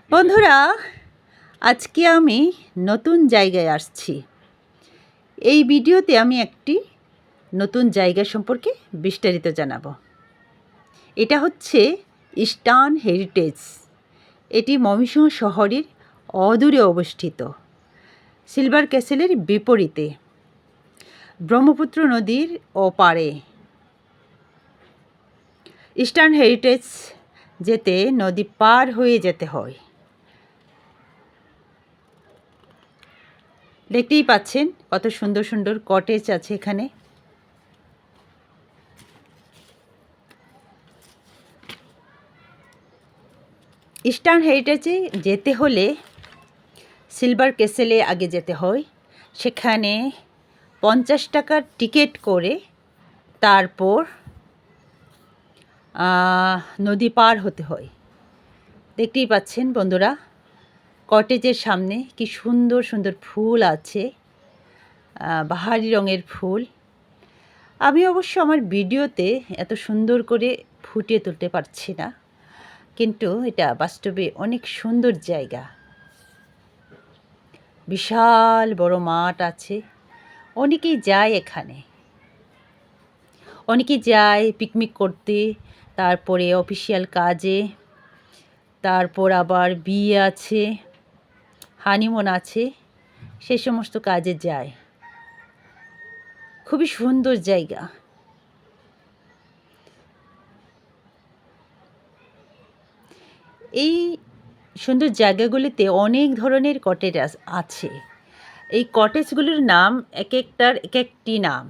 বন্ধুরা, আজকে আমি নতুন জায়গায় আসছি। এই ভিডিওতে আমি একটি নতুন জায়গা সম্পর্কে বিস্তারিত জানাবো। এটা হচ্ছে ইস্টার্ন হেরিটেজ। এটি ময়মনসিংহ শহরের অদূরে অবস্থিত, সিলভার ক্যাসেলের বিপরীতে, ব্রহ্মপুত্র নদীর ওপারে। ইস্টার্ন হেরিটেজ যেতে নদী পার হয়ে যেতে হয়। দেখতেই পাচ্ছেন কত সুন্দর সুন্দর কটেজ আছে এখানে। ইস্টার্ন হেরিটেজে যেতে হলে সিলভার ক্যাসেলে আগে যেতে হয়। সেখানে 50 টাকার টিকিট করে তারপর নদী পার হতে হয়। দেখতেই পাচ্ছেন বন্ধুরা, কটেজের সামনে কি সুন্দর সুন্দর ফুল আছে, বাহারি রঙের ফুল। আমি অবশ্য আমার ভিডিওতে এত সুন্দর করে ফুটিয়ে তুলতে পারছি না, কিন্তু এটা বাস্তবে অনেক সুন্দর জায়গা। বিশাল বড় মাঠ আছে, অনেকেই যায় এখানে। অনেকেই যায় পিকনিক করতে, তারপরে অফিসিয়াল কাজে, তারপর আবার বিয়ে আছে, হানিমুন আছে, সে সমস্ত কাজে যায়। খুবই সুন্দর জায়গা। এই সুন্দর জায়গাগুলিতে অনেক ধরনের কটেজ আছে। এই কটেজগুলির নাম এক একটার এক একটি নাম।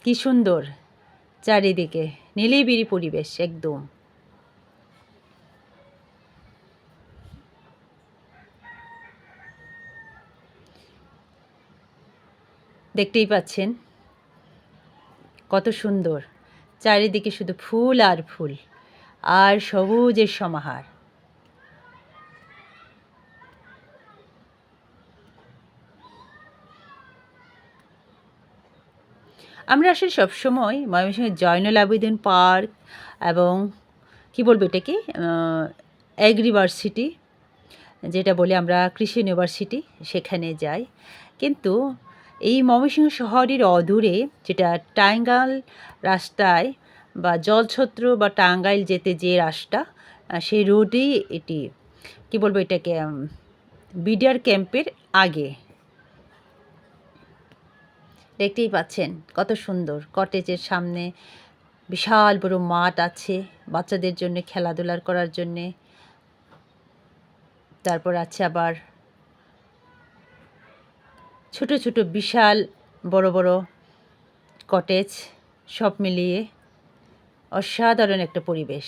কি সুন্দর চারিদিকে নিলিবিলি পরিবেশ একদম। দেখতেই পাচ্ছেন কত সুন্দর, চারিদিকে শুধু ফুল আর ফুল আর সবুজের সমাহার। আমরা আসলে সবসময় ময়মনসিংহের জয়নুল আবেদিন পার্ক এবং কি বলবো এটাকে এগ্রিভার্সিটি, যেটা বলি আমরা কৃষি ইউনিভার্সিটি, সেখানে যাই। কিন্তু এই ময়মনসিংহ শহরের অদূরে, যেটা টাঙ্গাইল রাস্তায় বা জলছত্র বা টাঙ্গাইল যেতে যে রাস্তা, সেই রোডেই এটি, কি বলবো এটাকে, বিডিআর ক্যাম্পের আগে। দেখতেই পাচ্ছেন কত সুন্দর। কটেজের সামনে বিশাল বড় মাঠ আছে বাচ্চাদের জন্য খেলাধুলার করার জন্যে। তারপর আছে আবার ছোট ছোট বিশাল বড় বড় কটেজ, সব মিলিয়ে অসাধারণ একটা পরিবেশ।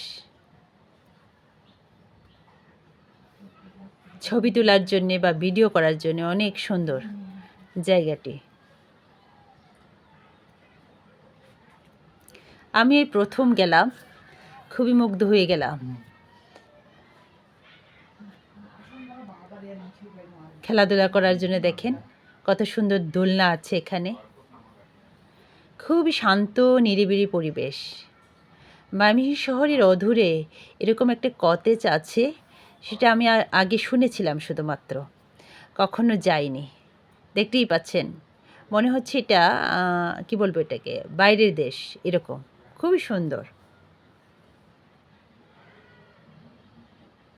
ছবি তোলার জন্যে বা ভিডিও করার জন্য অনেক সুন্দর জায়গাটি। আমি এই প্রথম গেলাম, খুবই মুগ্ধ হয়ে গেলাম। খেলাধুলা করার জন্য দেখেন কত সুন্দর দোলনা আছে এখানে। খুবই শান্ত নিরিবিলি পরিবেশ। ময়মনসিংহ শহরের অদূরে এরকম একটা কটেজ আছে, সেটা আমি আগে শুনেছিলাম শুধুমাত্র, কখনো যাইনি। দেখতেই পাচ্ছেন, মনে হচ্ছে এটা কি বলবো এটাকে, বাইরের দেশ এরকম। খুবই সুন্দর।